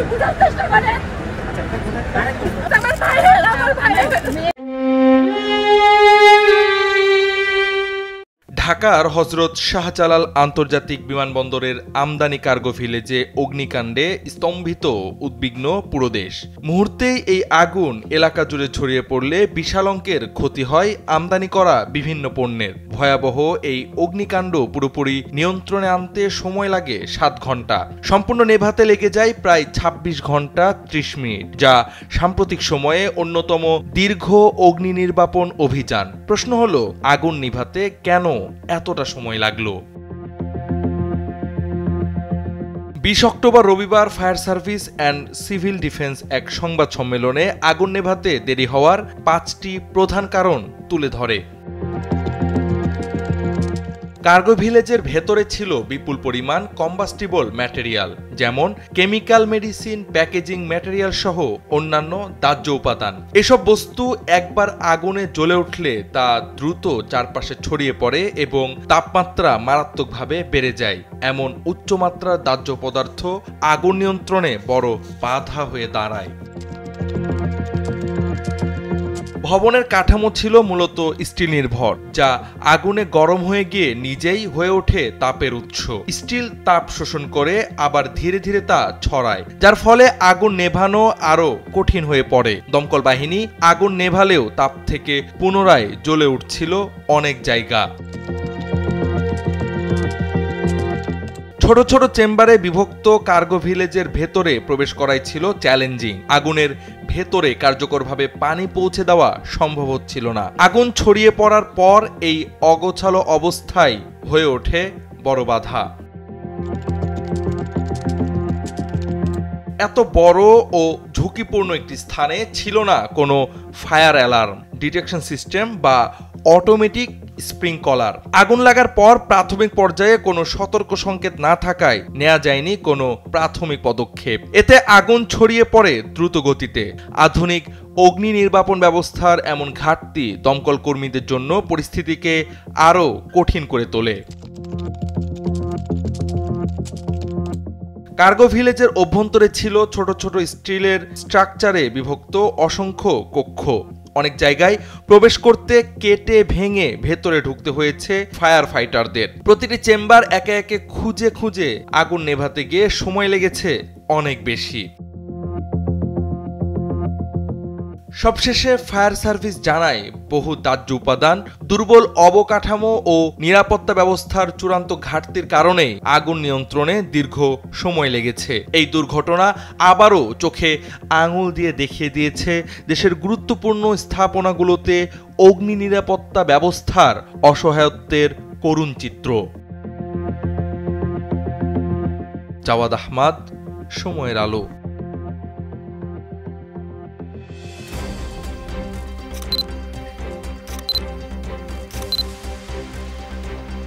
বুঝার চেষ্টা করেন। আমার ভাই ঢাকার হযরত শাহজালাল আন্তর্জাতিক বিমানবন্দরের আমদানি কার্গো ভিলেজে অগ্নিকাণ্ডে স্তম্ভিত উদ্বিগ্ন পুরো দেশ। মুহূর্তেই এই আগুন এলাকা জুড়ে ছড়িয়ে পড়লে বিশাল অঙ্কের ক্ষতি হয় আমদানি করা বিভিন্ন পণ্যের। ভয়াবহ এই অগ্নিকাণ্ড পুরোপুরি নিয়ন্ত্রণে আনতে সময় লাগে 7 ঘন্টা। সম্পূর্ণ নেভাতে লেগে যায় প্রায় 26 ঘন্টা 30 মিনিট, যা সাম্প্রতিক সময়ে অন্যতম দীর্ঘ অগ্নি নির্বাপন অভিযান। প্রশ্ন হলো, আগুন নিভাতে কেন এতটা সময় লাগলো? 20 অক্টোবর রবিবার fire service and civil defence এক সংবাদ সম্মেলনে আগুন নেভাতে দেরি হওয়ার 5টি প্রধান কারণ তুলে ধরে। কার্গো ভিলেজের ভেতরে ছিল বিপুল পরিমাণ কম্বাস্টিবল ম্যাটেরিয়াল, যেমন কেমিক্যাল, মেডিসিন, প্যাকেজিং ম্যাটেরিয়াল সহ অন্যান্য দাহ্য উপাদান। এসব বস্তু একবার আগুনে জ্বলে উঠলে তা দ্রুত চারপাশে ছড়িয়ে পড়ে এবং তাপমাত্রা মারাত্মকভাবে বেড়ে যায়। এমন উচ্চমাত্রার দাহ্য পদার্থ আগুন নিয়ন্ত্রণে বড় বাধা হয়ে দাঁড়ায়। ভবনের কাঠামো ছিল মূলত স্টিল নির্ভর, যা আগুনে গরম হয়ে গিয়ে নিজেই হয়ে ওঠে তাপের উৎস। স্টিল তাপ শোষণ করে আবার ধীরে ধীরে তা ছড়ায়, যার ফলে আগুন নেভানো আরো কঠিন হয়ে পড়ে। দমকল বাহিনী আগুন নেভালেও তাপ থেকে পুনরায় জ্বলে উঠছিল অনেক জায়গা। ছোট ছোট চেম্বারে বিভক্ত কার্গো ভিলেজের ভেতরে প্রবেশ করাই ছিল চ্যালেঞ্জিং। আগুনের ভেতরে কার্যকরভাবে পানি পৌঁছে দেওয়া সম্ভব হচ্ছিল না। আগুন ছড়িয়ে পড়ার পর এই অগোছালো অবস্থায় হয়ে ওঠে বড় বাধা। এত বড় ও ঝুঁকিপূর্ণ একটি স্থানে ছিল না কোনো ফায়ার অ্যালার্ম, ডিটেকশন সিস্টেম বা অটোমেটিক স্প্রিংকলার। আগুন লাগার পর প্রাথমিক পর্যায়ে কোনো সতর্ক সংকেত না থাকায় নেওয়া যায়নি কোনো প্রাথমিক পদক্ষেপ। এতে আগুন ছড়িয়ে পড়ে দ্রুত গতিতে। আধুনিক অগ্নি নির্বাপন ব্যবস্থার এমন ঘাটতি দমকল কর্মীদের জন্য পরিস্থিতিকে আরও কঠিন করে তোলে। কার্গো ভিলেজের অভ্যন্তরে ছিল ছোট ছোট স্টিলের স্ট্রাকচারে বিভক্ত অসংখ্য কক্ষ। অনেক জায়গায় প্রবেশ করতে কেটে ভেঙে ভেতরে ঢুকতে হয়েছে ফায়ার ফাইটারদের। প্রতিটি চেম্বার একে একে খুঁজে খুঁজে আগুন নেভাতে গিয়ে সময় লেগেছে অনেক বেশি। সবশেষে ফায়ার সার্ভিস জানায়, বহু দাহ্য উপাদান, দুর্বল অবকাঠামো ও নিরাপত্তা ব্যবস্থার চূড়ান্ত ঘাটতির কারণে আগুন নিয়ন্ত্রণে দীর্ঘ সময় লেগেছে। এই দুর্ঘটনা আবারও চোখে আঙুল দিয়ে দেখিয়ে দিয়েছে দেশের গুরুত্বপূর্ণ স্থাপনাগুলোতে অগ্নি নিরাপত্তা ব্যবস্থার অসহায়ত্বের করুণ চিত্র। জাওয়াদ আহমদ, সময়ের আলো।